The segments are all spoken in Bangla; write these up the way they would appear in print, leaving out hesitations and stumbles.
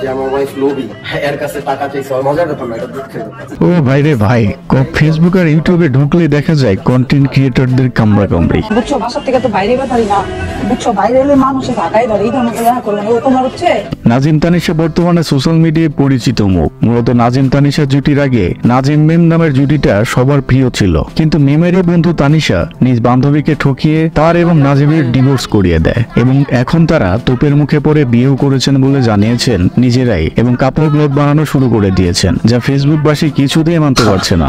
যে আমার ওয়াইফ লোভী, এর কাছে টাকা চাইছে, মজার ব্যাপার না, এটা দুঃখের ব্যাপার। ও ভাই রে ভাই, ফেসবুক আর ইউটিউবে ঢুকলে দেখা যায় কন্টেন্ট ক্রিয়েটরদের কামড়া কামড়ি। বুঝছো, বাসার থেকে তো বাইরে পারি না, বুঝছো, বাইরে এলে মানুষে ঢাকায় ধরে, এই ধরনের দেখা করবে না। তোমার হচ্ছে নাজিম তানিশা বর্তমানে সোশ্যাল মিডিয়ায় পরিচিত মুখ। মূলত নাজিম তানিশা জুটির আগে নাজিম মিম নামের জুটিটা সবার প্রিয় ছিল, কিন্তু মিমেরই বন্ধু তানিশা নিজ বান্ধবীকে ঠকিয়ে তার এবং নাজিমের ডিভোর্স করিয়ে দেয় এবং এখন তারা তোপের মুখে পড়ে বিয়েও করেছেন বলে জানিয়েছেন নিজেরাই এবং কাপড় ব্লগ বানানো শুরু করে দিয়েছেন, যা ফেসবুকবাসী কিছুতেই মানতে পারছে না।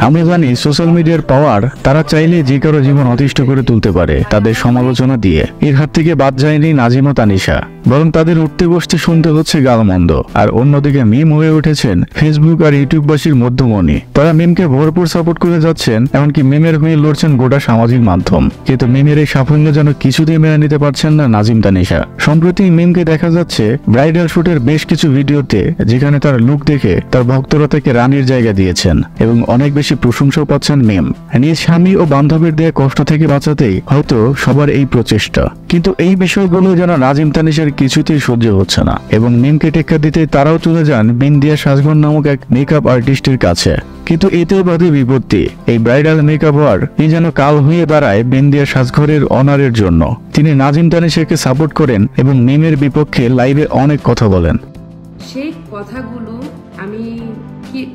আমি জানি সোশ্যাল মিডিয়ার পাওয়ার, তারা চাইলে যে কারো জীবন অতিষ্ঠ করে তুলতে পারে তাদের সমালোচনা দিয়ে। এর হাত থেকে বাদ যায়নি নাজিম ও তানিশা, বরং তাদের উঠতে বসতে শুনতে হচ্ছে গালমন্দ। আর অন্যদিকে মিম হয়ে উঠেছেন ফেসবুক আর ইউটিউববাসীর মধ্যমণি। তারা মিমকে ভরপুর সাপোর্ট করে যাচ্ছেন, এমনকি মিমের হয়ে লড়ছেন গোটা সামাজিক মাধ্যম। কিন্তু মিমের এই সাফল্য যেন কিছুতেই মেনে নিতে পারছেন না নাজিম তানিশা। সম্প্রতি মিমকে দেখা যাচ্ছে ব্রাইডাল শুটের বেশ কিছু ভিডিওতে, যেখানে তার লুক দেখে তার ভক্তরা তাকে রানীর জায়গা দিয়েছেন এবং অনেক বেশি প্রশংসাও পাচ্ছেন মিম। নিজ স্বামী ও বান্ধবীর দেয়া কষ্ট থেকে বাঁচাতেই হয়তো সবার এই প্রচেষ্টা, কিন্তু এই বিষয়গুলো যেন নাজিম তানিশার কিছুতেই সহ্য হচ্ছে না এবং মিমকে টেক্কা দিতে তারাও চলে যান বিন্দিয়া সাজঘর নামক এক মেকআপ আর্টিস্টের কাছে। কিন্তু এতেও বাধে বিপত্তি। এই ব্রাইডাল মেকআপ হওয়ার যেন কাল হয়ে দাঁড়ায় বিন্দিয়া সাজঘরের অনারের জন্য। তিনি নাজিম তানিশাকে সাপোর্ট করেন এবং মিমের বিপক্ষে লাইভে অনেক কথা বলেন। সেই কথাগুলো আমি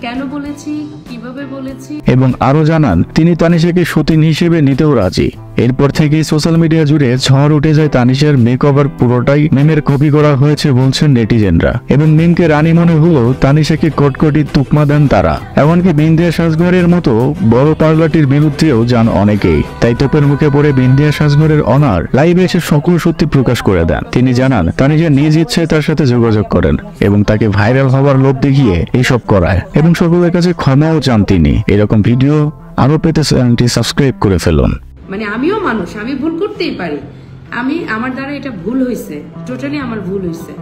কেন বলেছি, কিভাবে বলেছি এবং আরো জানান তিনি তানিশাকে সতীন হিসেবে নিতেও রাজি। এরপর থেকেই সোশ্যাল মিডিয়া জুড়ে ঝড় উঠে যায় তানিশার মেকওভার পুরোটাই মিমের কপি করা হয়েছে বলছেন নেটিজেনরা। এবং মিমকে রানী মনে হলেও তানিশাকে কটকটি তুকমা দেন তারা। এমনকি বিন্দিয়া সাজঘরের মতো বড় পার্লাটির বিরুদ্ধেও যান অনেকেই। তাই তোপের মুখে পড়ে বিন্দিয়া সাজঘরের অনার লাইভে এসে সকল সত্যি প্রকাশ করে দেন। তিনি জানান তানিশা নিজ ইচ্ছায় তার সাথে যোগাযোগ করেন এবং তাকে ভাইরাল হওয়ার লোভ দেখিয়ে এইসব করায় এবং সকলের কাছে ক্ষমাও চান তিনি। এরকম ভিডিও আরো পেতে চ্যানেলটি সাবস্ক্রাইব করে ফেলুন। মানে আমিও মানুষ, আমি ভুল করতেই পারি, আমার দ্বারা এটা ভুল হয়েছে, টোটালি আমার ভুল হয়েছে।